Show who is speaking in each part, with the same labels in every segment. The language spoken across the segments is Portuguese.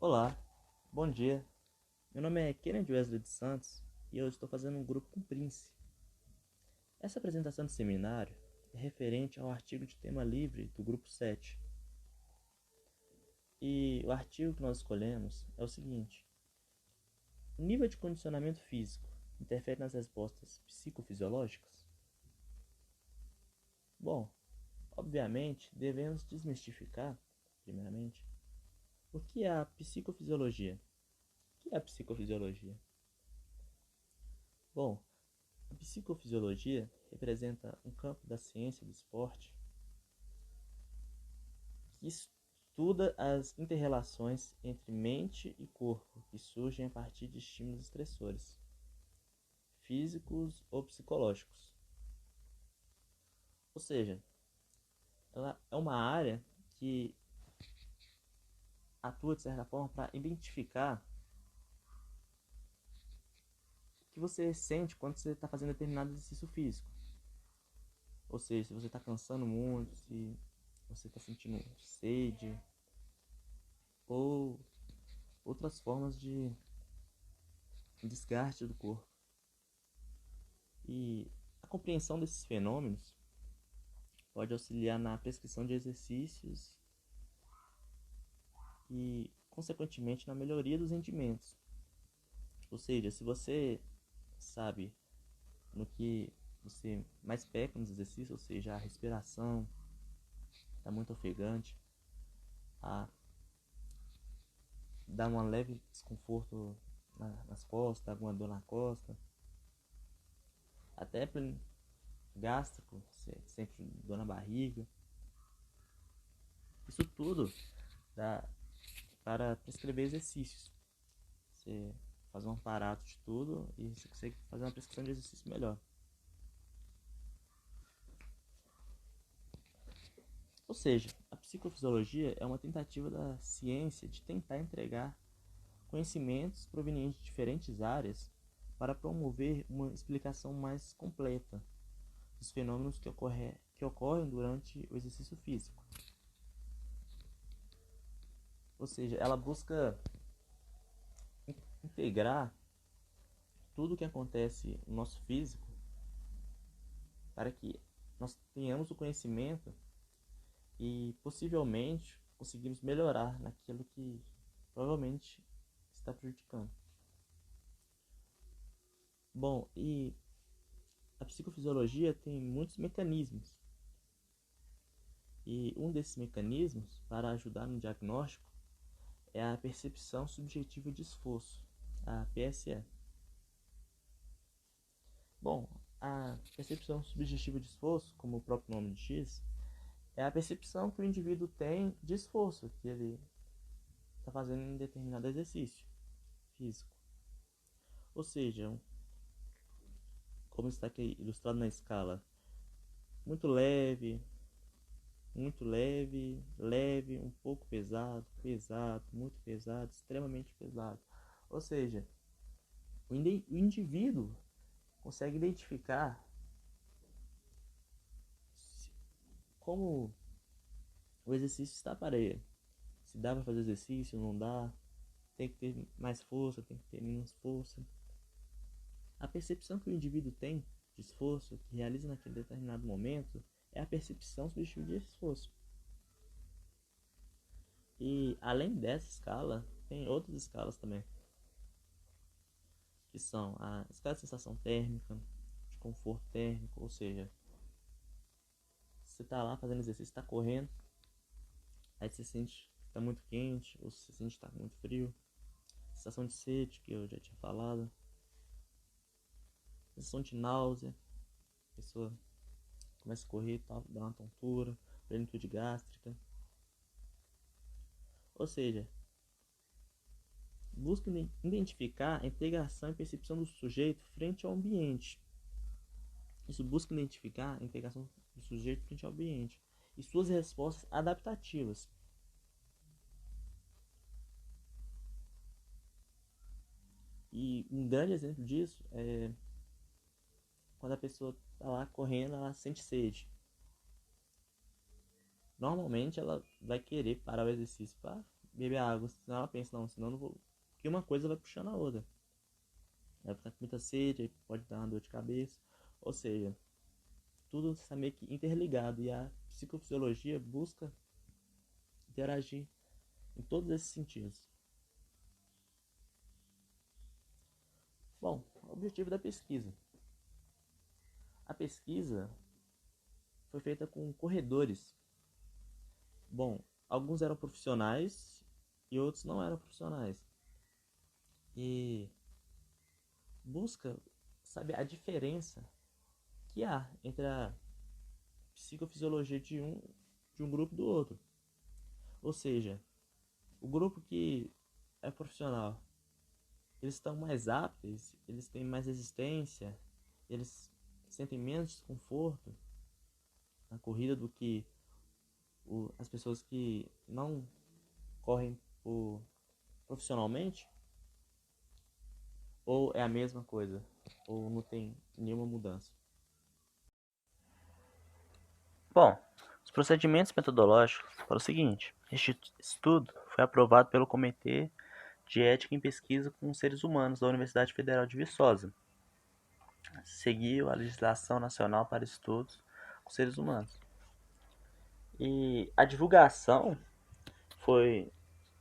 Speaker 1: Olá, bom dia. Meu nome é Kennedy Wesley dos Santos e eu estou fazendo um grupo com o Prince. Essa apresentação de seminário é referente ao artigo de tema livre do grupo 7. E o artigo que nós escolhemos é o seguinte: o nível de condicionamento físico interfere nas respostas psicofisiológicas? Bom, obviamente devemos desmistificar, primeiramente, o que é a psicofisiologia. O que é a psicofisiologia? Bom, a psicofisiologia representa um campo da ciência do esporte que estuda as interrelações entre mente e corpo que surgem a partir de estímulos estressores, físicos ou psicológicos. Ou seja, ela é uma área que atua de certa forma para identificar o que você sente quando você está fazendo determinado exercício físico. Ou seja, se você está cansando muito, se você está sentindo sede ou outras formas de desgaste do corpo. E a compreensão desses fenômenos pode auxiliar na prescrição de exercícios e, consequentemente, na melhoria dos rendimentos. Ou seja, se você sabe no que você mais peca nos exercícios, ou seja, a respiração está muito ofegante, dá um leve desconforto nas costas, alguma dor na costa, até gástrico, sempre dor na barriga. Isso tudo dá para prescrever exercícios. Você faz um aparato de tudo e você consegue fazer uma prescrição de exercício melhor. Ou seja, a psicofisiologia é uma tentativa da ciência de tentar entregar conhecimentos provenientes de diferentes áreas para promover uma explicação mais completa dos fenômenos que ocorrem durante o exercício físico. Ou seja, ela busca integrar tudo o que acontece no nosso físico para que nós tenhamos o conhecimento e possivelmente conseguimos melhorar naquilo que provavelmente está prejudicando. Bom, e a psicofisiologia tem muitos mecanismos. E um desses mecanismos para ajudar no diagnóstico é a percepção subjetiva de esforço, a PSE. Bom, a percepção subjetiva de esforço, como o próprio nome diz, é a percepção que o indivíduo tem de esforço que ele está fazendo em determinado exercício físico. Ou seja, como está aqui ilustrado na escala, muito leve, um pouco pesado, pesado, muito pesado, extremamente pesado. Ou seja, o indivíduo consegue identificar como o exercício está para ele. Se dá para fazer exercício, não dá, tem que ter mais força, tem que ter menos força. A percepção que o indivíduo tem de esforço, que realiza naquele determinado momento, é a percepção subjetiva de esforço. E além dessa escala, tem outras escalas também, que são a escala de sensação térmica, de conforto térmico, ou seja, você está lá fazendo exercício, está correndo, aí você sente que está muito quente, ou você sente que está muito frio. Sensação de sede, que eu já tinha falado. Sensação de náusea, a pessoa começa a correr, dá uma tontura, plenitude gástrica. Ou seja, busca identificar a integração e percepção do sujeito frente ao ambiente. Isso busca identificar a integração do sujeito frente ao ambiente e suas respostas adaptativas. E um grande exemplo disso é quando a pessoa está lá correndo, ela sente sede. Normalmente ela vai querer parar o exercício para beber água, senão ela pensa, não, senão eu não vou. Porque uma coisa vai puxando a outra. Vai ficar com muita sede, aí pode dar uma dor de cabeça. Ou seja, tudo está meio que interligado e a psicofisiologia busca interagir em todos esses sentidos. Bom, o objetivo da pesquisa. A pesquisa foi feita com corredores. Bom, alguns eram profissionais e outros não eram profissionais. E busca saber a diferença que há entre a psicofisiologia de um grupo e do outro. Ou seja, o grupo que é profissional, eles estão mais aptos, eles têm mais resistência, eles sentem menos desconforto na corrida do que as pessoas que não correm profissionalmente, ou é a mesma coisa, ou não tem nenhuma mudança.
Speaker 2: Bom, os procedimentos metodológicos foram o seguinte: este estudo foi aprovado pelo Comitê de Ética em Pesquisa com Seres Humanos da Universidade Federal de Viçosa. Seguiu a legislação nacional para estudos com seres humanos. E a divulgação foi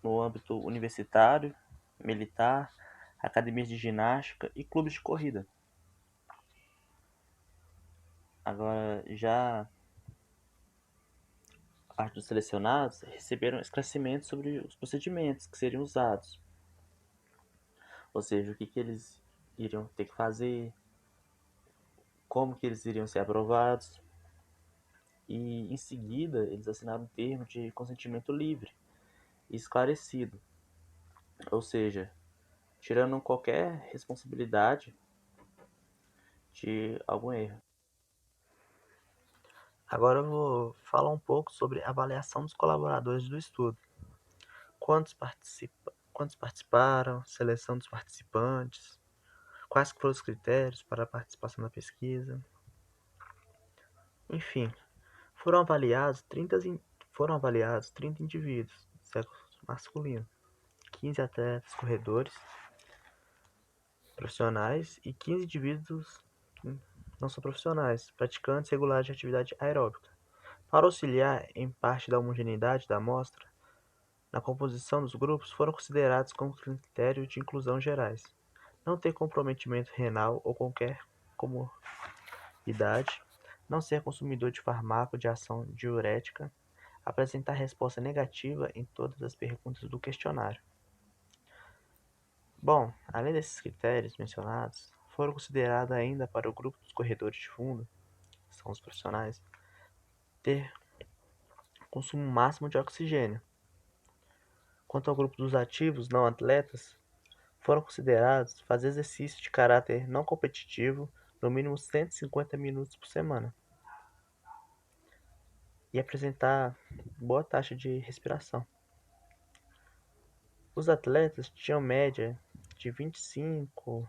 Speaker 2: no âmbito universitário, militar, academias de ginástica e clubes de corrida. Agora, já a parte dos selecionados receberam esclarecimentos sobre os procedimentos que seriam usados. Ou seja, o que eles iriam ter que fazer, como que eles iriam ser aprovados. E, em seguida, eles assinaram um termo de consentimento livre e esclarecido. Ou seja, tirando qualquer responsabilidade de algum erro. Agora eu vou falar um pouco sobre a avaliação dos colaboradores do estudo. Quantos participaram, seleção dos participantes, quais foram os critérios para a participação na pesquisa. Enfim, foram avaliados 30 indivíduos, sexo masculino, 15 atletas corredores profissionais e 15 indivíduos que não são profissionais, praticantes regulares de atividade aeróbica. Para auxiliar em parte da homogeneidade da amostra, na composição dos grupos foram considerados como critério de inclusão gerais: não ter comprometimento renal ou qualquer comorbidade, não ser consumidor de fármaco de ação diurética, apresentar resposta negativa em todas as perguntas do questionário. Bom, além desses critérios mencionados, foram considerados ainda para o grupo dos corredores de fundo, que são os profissionais, ter consumo máximo de oxigênio. Quanto ao grupo dos ativos não atletas, foram considerados fazer exercício de caráter não competitivo no mínimo 150 minutos por semana e apresentar boa taxa de respiração. Os atletas tinham média de 25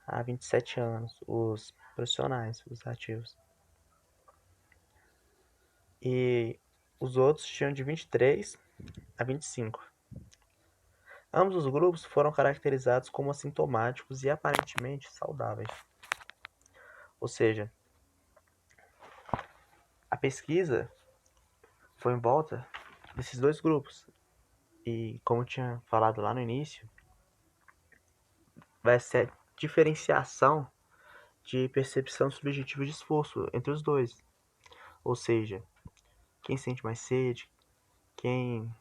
Speaker 2: a 27 anos, os profissionais, os ativos. E os outros tinham de 23 a 25. Ambos os grupos foram caracterizados como assintomáticos e aparentemente saudáveis. Ou seja, a pesquisa foi em volta desses dois grupos. E como eu tinha falado lá no início, vai ser a diferenciação de percepção subjetiva de esforço entre os dois. Ou seja, quem sente mais sede, quem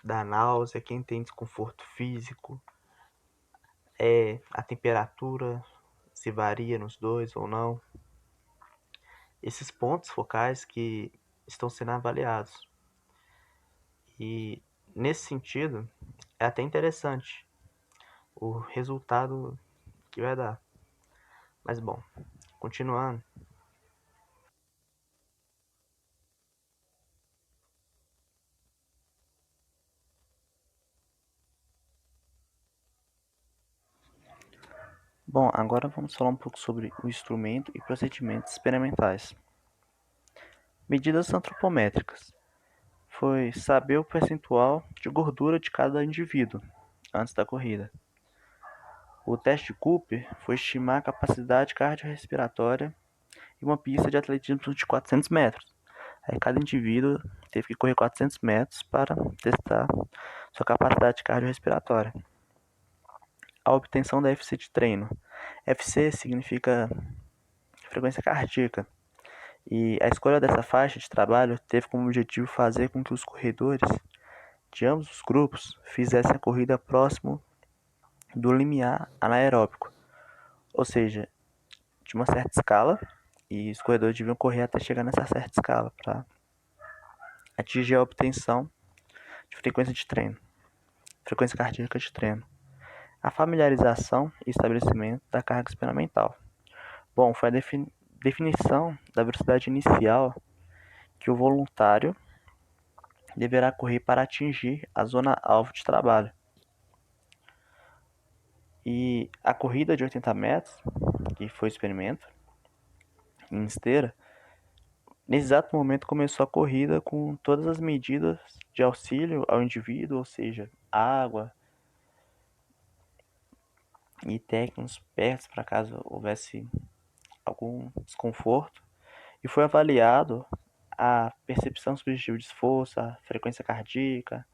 Speaker 2: dá náusea, quem tem desconforto físico, a temperatura se varia nos dois ou não. Esses pontos focais que estão sendo avaliados. E nesse sentido, é até interessante o resultado que vai dar. Mas bom, continuando. Bom, agora vamos falar um pouco sobre o instrumento e procedimentos experimentais. Medidas antropométricas. foi saber o percentual de gordura de cada indivíduo antes da corrida. O teste de Cooper foi estimar a capacidade cardiorrespiratória em uma pista de atletismo de 400 metros. Aí cada indivíduo teve que correr 400 metros para testar sua capacidade cardiorrespiratória. A obtenção da FC de treino. FC significa frequência cardíaca. E a escolha dessa faixa de trabalho teve como objetivo fazer com que os corredores de ambos os grupos fizessem a corrida próximo do limiar anaeróbico, ou seja, de uma certa escala, e os corredores deviam correr até chegar nessa certa escala para atingir a obtenção de frequência de treino, frequência cardíaca de treino. A familiarização e estabelecimento da carga experimental. Bom, foi a definição da velocidade inicial que o voluntário deverá correr para atingir a zona alvo de trabalho. E a corrida de 80 metros, que foi o experimento, em esteira, nesse exato momento começou a corrida com todas as medidas de auxílio ao indivíduo, ou seja, água e técnicos perto para caso houvesse algum desconforto. E foi avaliado a percepção subjetiva de esforço, a frequência cardíaca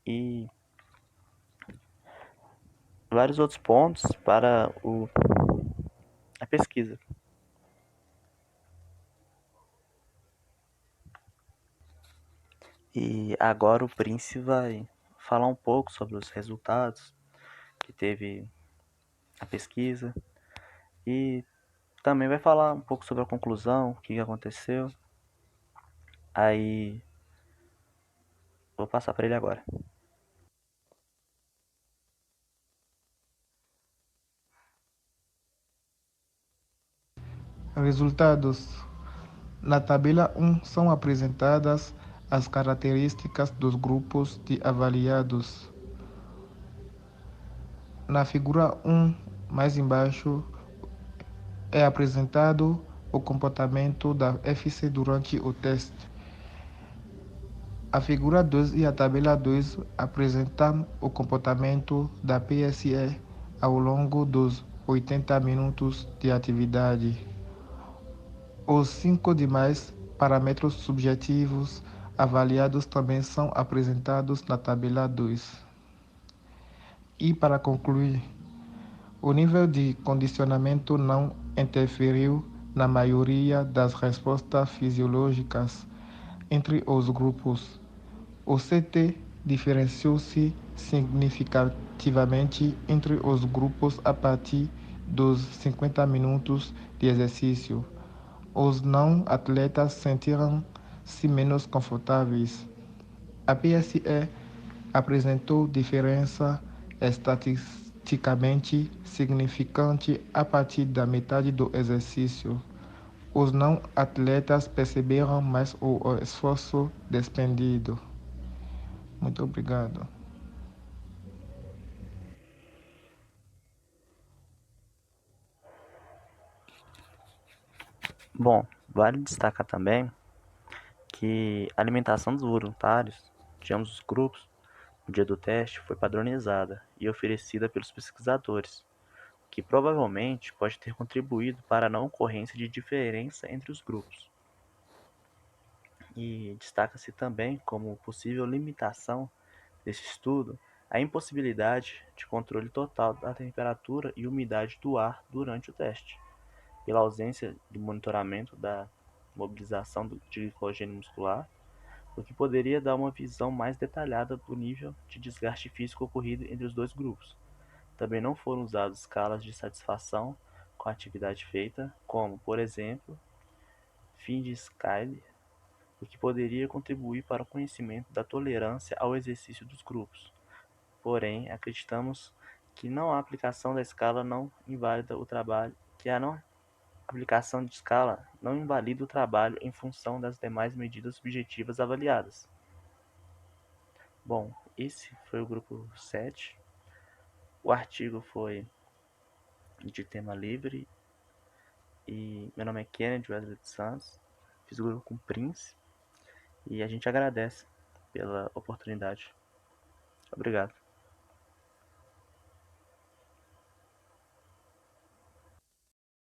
Speaker 2: e vários outros pontos para a pesquisa. E agora o Prince vai falar um pouco sobre os resultados que teve a pesquisa e também vai falar um pouco sobre a conclusão, o que aconteceu. Aí vou passar para ele agora.
Speaker 3: Resultados. Na tabela 1 são apresentadas as características dos grupos de avaliados. Na figura 1, mais embaixo, é apresentado o comportamento da FC durante o teste. A figura 2 e a tabela 2 apresentam o comportamento da PSE ao longo dos 80 minutos de atividade. Os 5 demais parâmetros subjetivos avaliados também são apresentados na tabela 2. E para concluir, o nível de condicionamento não interferiu na maioria das respostas fisiológicas entre os grupos. O CT diferenciou-se significativamente entre os grupos a partir dos 50 minutos de exercício. Os não atletas sentiram-se menos confortáveis. A PSE apresentou diferença estatisticamente significante a partir da metade do exercício. Os não atletas perceberam mais o esforço despendido. Muito obrigado.
Speaker 2: Bom, vale destacar também que a alimentação dos voluntários de ambos os grupos no dia do teste foi padronizada e oferecida pelos pesquisadores, o que provavelmente pode ter contribuído para a não ocorrência de diferença entre os grupos. E destaca-se também como possível limitação desse estudo a impossibilidade de controle total da temperatura e umidade do ar durante o teste, pela ausência do monitoramento da mobilização de glicogênio muscular, o que poderia dar uma visão mais detalhada do nível de desgaste físico ocorrido entre os dois grupos. Também não foram usadas escalas de satisfação com a atividade feita, como, por exemplo, fim de Schiller, o que poderia contribuir para o conhecimento da tolerância ao exercício dos grupos. Porém, acreditamos que não a aplicação da escala não invalida o trabalho, que a não aplicação de escala não invalida o trabalho em função das demais medidas subjetivas avaliadas. Bom, esse foi o grupo 7. O artigo foi de tema livre e meu nome é Kennedy Wesley dos Santos, fiz o grupo com Prince e a gente agradece pela oportunidade. Obrigado.